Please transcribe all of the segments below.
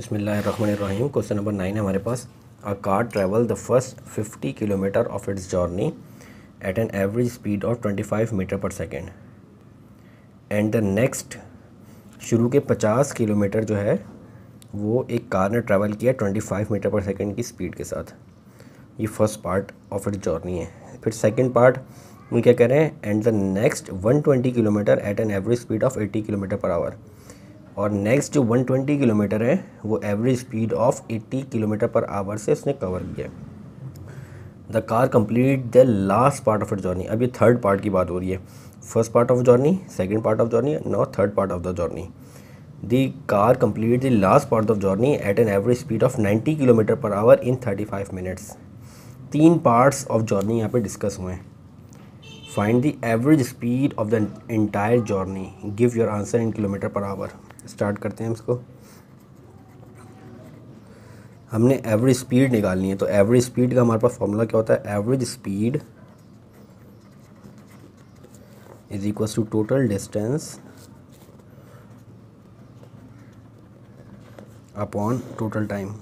बिस्मिल्लाहिर्रहमानिर्रहीम। Question number 9 है हमारे पास। A car travel the first 50 kilometre of its journey at an average speed of 25 metre per second and the next, शुरू के 50 kilometre जो है वो एक कार ने ट्रैवल किया 25 मीटर पर सेकेंड की स्पीड के साथ। ये first part of its journey है। फिर सेकेंड पार्ट में क्या कह रहे हैं, and the next 120 kilometer at an average speed of 80 kilometer per hour. और नेक्स्ट जो 120 किलोमीटर है वो average speed of 80 kilometer per hour से उसने कवर किया। The car complete the last part of it journey. अब ये थर्ड पार्ट की बात हो रही है। First part of journey, second part of journey, now third part of the journey. The car complete the last part of journey at an average speed of 90 kilometre per our in 35 minutes. तीन parts of journey यहाँ पे discuss हुए हैं। Find the average speed of the entire journey, give your answer in kilometre per our. Start करते हैं इसको। हमने average speed निकालनी है, तो एवरेज स्पीड का हमारे पास फॉर्मूला क्या होता है, average speed is equal to total distance upon total time.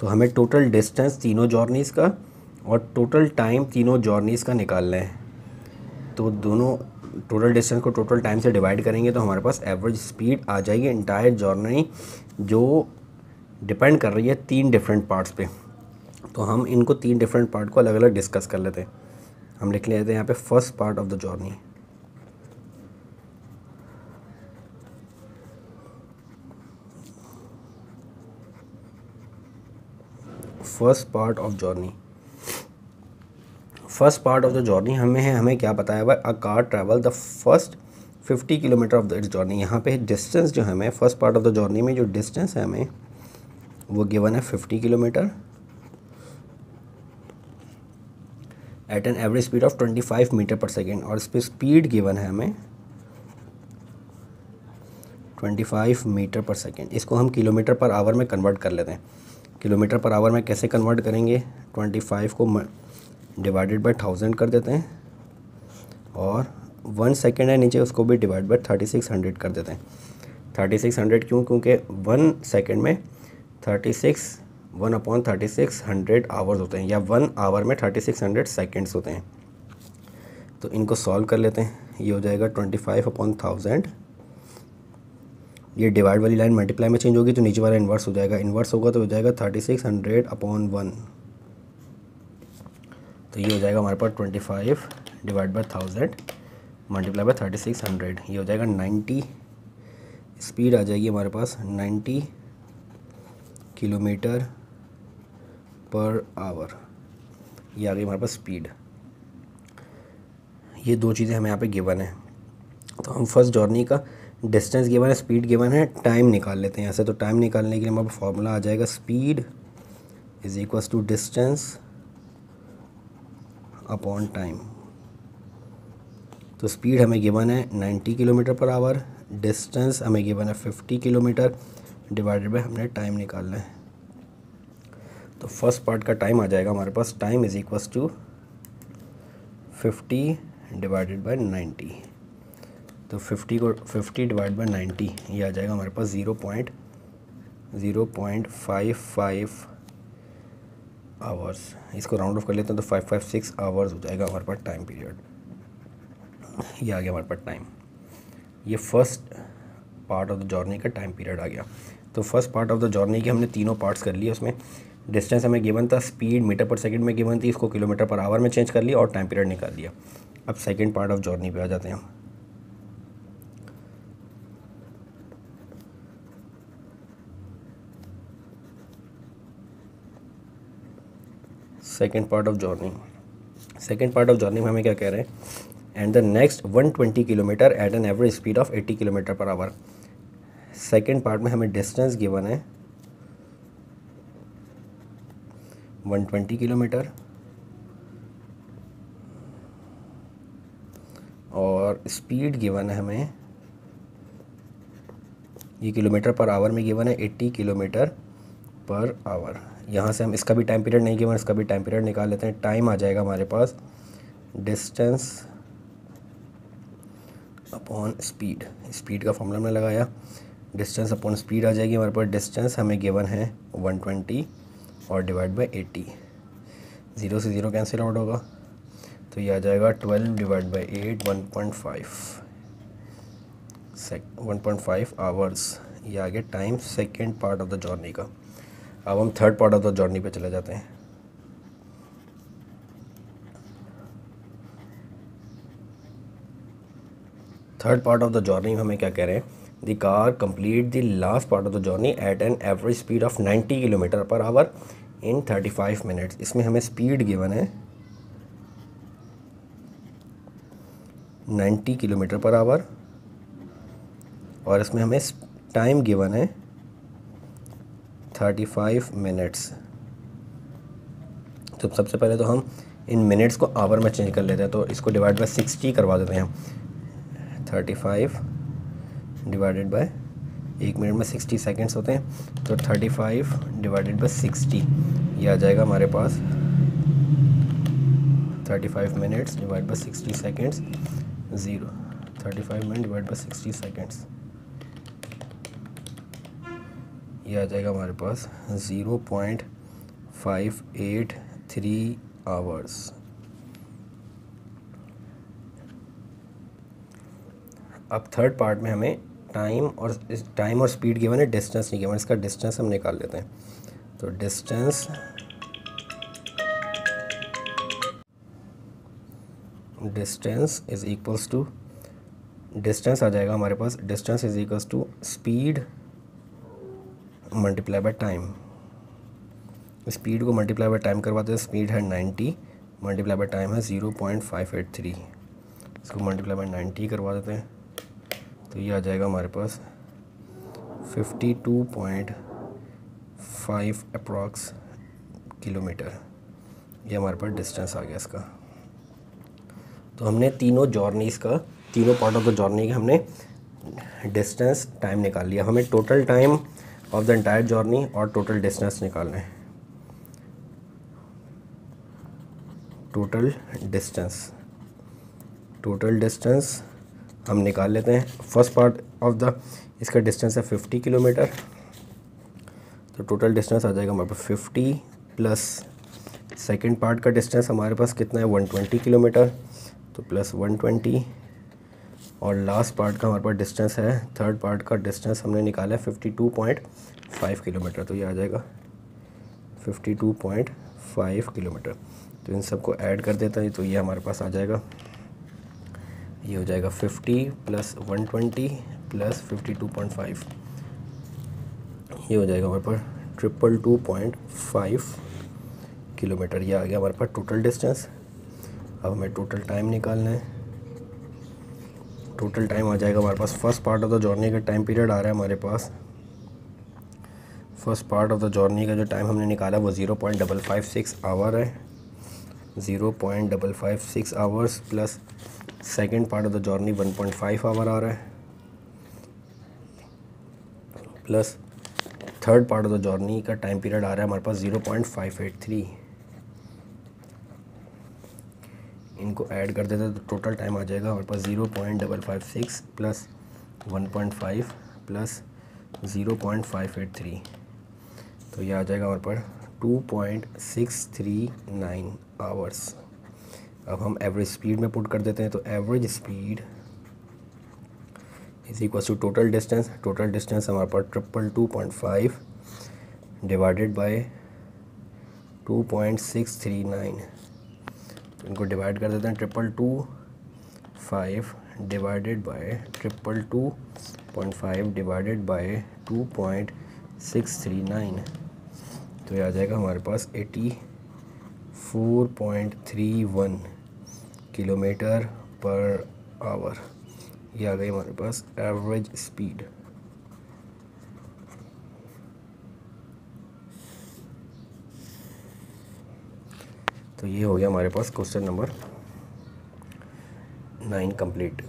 तो हमें टोटल डिस्टेंस तीनों जर्नीज़ का और टोटल टाइम तीनों जर्नीज़ का निकालना है। तो दोनों टोटल डिस्टेंस को टोटल टाइम से डिवाइड करेंगे तो हमारे पास एवरेज स्पीड आ जाएगी इंटायर जर्नी, जो डिपेंड कर रही है तीन डिफरेंट पार्ट्स पे। तो हम इनको तीन डिफरेंट पार्ट को अलग अलग डिस्कस कर लेते हैं। हम लिख लेते हैं यहाँ पे first part of the journey. First part of journey, first part of the journey हमें क्या बताया हुआ है, a car travel the first 50 kilometre of the its journey. यहाँ पे डिस्टेंस जो हमें first part of the journey में जो डिस्टेंस है हमें वो गिवन है 50 kilometer at an average speed of 25 metre per second. और इस पर स्पीड गिवन है हमें 25 मीटर पर सेकेंड। इसको हम किलोमीटर पर आवर में कन्वर्ट कर लेते हैं। किलोमीटर पर आवर में कैसे कन्वर्ट करेंगे, 25 को डिवाइडेड बाय 1000 कर देते हैं और 1 सेकेंड है नीचे, उसको भी डिवाइड बाय 3600 कर देते हैं। 3600 क्यों, क्योंकि 1 सेकेंड में 1/3600 आवर्स होते हैं, या 1 आवर में 3600 सेकेंड्स होते हैं। तो इनको सॉल्व कर लेते हैं। ये हो जाएगा 25/1000। ये डिवाइड वाली लाइन मल्टीप्लाई में चेंज होगी तो नीचे वाला इन्वर्स हो जाएगा। इन्वर्स होगा तो हो जाएगा 3600/1। तो ये हो जाएगा हमारे पास 25 डिवाइड बाय 1000 मल्टीप्लाई बाय 3600। ये हो जाएगा 90। स्पीड आ जाएगी हमारे पास 90 किलोमीटर पर आवर। ये आ गई हमारे पास स्पीड। ये दो चीज़ें हमें यहाँ पे गिवन है। तो हम फर्स्ट जर्नी का डिस्टेंस गिवन है, स्पीड गिवन है, टाइम निकाल लेते हैं ऐसे। तो टाइम निकालने के लिए हमारा फॉर्मूला आ जाएगा, speed is equal to distance upon time. तो स्पीड हमें गिवन है 90 किलोमीटर पर आवर, डिस्टेंस हमें गिवन है 50 किलोमीटर, डिवाइडेड बाय हमने टाइम निकालना है। तो फर्स्ट पार्ट का टाइम आ जाएगा हमारे पास, time is equal to 50 divided by 90। तो 50 डिवाइड बाय 90 ये आ जाएगा हमारे पास 0.55 आवर्स। इसको राउंड ऑफ कर लेते हैं तो 556 आवर्स हो जाएगा हमारे पास टाइम पीरियड। ये आ गया हमारे पास टाइम। ये first part of the journey का टाइम पीरियड आ गया। तो first part of the journey के हमने तीनों पार्ट्स कर लिए। उसमें डिस्टेंस हमें गिवन था, स्पीड मीटर पर सेकंड में गिवन थी, इसको किलोमीटर पर आवर में चेंज कर लिया और टाइम पीरियड निकाल लिया। अब सेकेंड पार्ट ऑफ जर्नी पे आ जाते हैं हम। Second part of journey, second part of journey में हमें क्या कह रहे हैं, and the next 120 kilometer at an average speed of 80 kilometer per hour. Second part में हमें डिस्टेंस गिवन है 120 किलोमीटर और स्पीड गिवन है हमें, ये किलोमीटर पर आवर में गिवन है 80 किलोमीटर पर आवर। यहाँ से हम इसका भी टाइम पीरियड नहीं गिवन, इसका भी टाइम पीरियड निकाल लेते हैं। टाइम आ जाएगा हमारे पास डिस्टेंस अपॉन स्पीड, स्पीड का फॉर्मूला हमने लगाया, डिस्टेंस अपॉन स्पीड आ जाएगी हमारे पास। डिस्टेंस हमें गिवन है 120 और डिवाइड बाई 80, 0 से 0 कैंसिल आउट होगा, तो ये आ जाएगा 12 डिवाइड बाई 8, 1.5 आवर्स। ये आ गया time second part of the journey का। अब हम third part of the journey पे चले जाते हैं। Third part of the journey में हमें क्या कह रहे हैं, the car complete the last part of the journey at an average speed of 90 kilometre per our in 35 minutes. इसमें हमें स्पीड गिवन है 90 किलोमीटर पर आवर और इसमें हमें टाइम गिवन है 35 मिनट्स। तो सबसे पहले तो हम इन मिनट्स को आवर में चेंज कर लेते हैं, तो इसको डिवाइड बाय 60 करवा देते हैं हम। 35 डिवाइडेड बाय, 1 मिनट में 60 सेकेंड्स होते हैं, तो 35 डिवाइडेड बाय 60, ये आ जाएगा हमारे पास 35 minutes divide by 60 seconds, 0, 35 minute divide by 60 seconds, ये आ जाएगा हमारे पास 0.583 आवर्स। अब थर्ड पार्ट में हमें टाइम और स्पीड गिवन है, डिस्टेंस नहीं गिवन। इसका डिस्टेंस हम निकाल लेते हैं, तो distance is equals to, distance आ जाएगा हमारे पास, distance is equals to speed multiply by time. Speed को मल्टीप्लाई बाय टाइम करवाते हैं, स्पीड है 90, मल्टीप्लाई बाय टाइम है 0.583, इसको मल्टीप्लाई बाय 90 करवा देते हैं, तो ये आ जाएगा हमारे पास 52.5 अप्रॉक्स किलोमीटर। ये हमारे पास डिस्टेंस आ गया इसका। तो हमने तीनों जर्नीज़ का, तीनों पार्ट ऑफ द जर्नी का हमने डिस्टेंस टाइम निकाल लिया। हमें total time of the entire journey और टोटल डिस्टेंस निकालना है। टोटल डिस्टेंस हम निकाल लेते हैं। फर्स्ट पार्ट ऑफ द, इसका डिस्टेंस है 50 किलोमीटर, तो टोटल डिस्टेंस आ जाएगा हमारे पास 50 प्लस सेकंड पार्ट का डिस्टेंस हमारे पास कितना है 120 किलोमीटर, तो प्लस 120, और लास्ट पार्ट का हमारे पास डिस्टेंस है, थर्ड पार्ट का डिस्टेंस हमने निकाला है 52.5 किलोमीटर, तो ये आ जाएगा 52.5 किलोमीटर। तो इन सबको ऐड कर देता है, तो ये हमारे पास आ जाएगा, ये हो जाएगा 50 प्लस 120 प्लस 52.5, ये हो जाएगा हमारे पास 222.5 किलोमीटर। ये आ गया हमारे पास टोटल डिस्टेंस। अब हमें टोटल टाइम निकालना है। टोटल टाइम आ जाएगा हमारे पास, first part of the journey का टाइम पीरियड आ रहा है हमारे पास, first part of the journey का जो टाइम हमने निकाला वो 0.556 आवर है, 0.556 hours, plus second part of the journey 1.5 hour आ रहा है, plus third part of the journey का टाइम पीरियड आ रहा है हमारे पास 0.583। इनको ऐड कर देते हैं तो टोटल टाइम आ जाएगा हमारे पास 0.556 प्लस 1.5 प्लस 0.583, तो ये आ जाएगा हमारे पास 2.639 आवर्स। अब हम एवरेज स्पीड में पुट कर देते हैं, तो average speed is equal to total distance. Total distance हमारे पास 222.5 डिवाइडेड बाय 2.639, तो इनको डिवाइड कर देते हैं, 222.5 डिवाइडेड बाय 222.5 डिवाइडेड बाय 2.639, तो ये आ जाएगा हमारे पास 84.31 किलोमीटर पर आवर। ये आ गई हमारे पास एवरेज स्पीड। तो ये हो गया हमारे पास क्वेश्चन नंबर 9 कंप्लीट।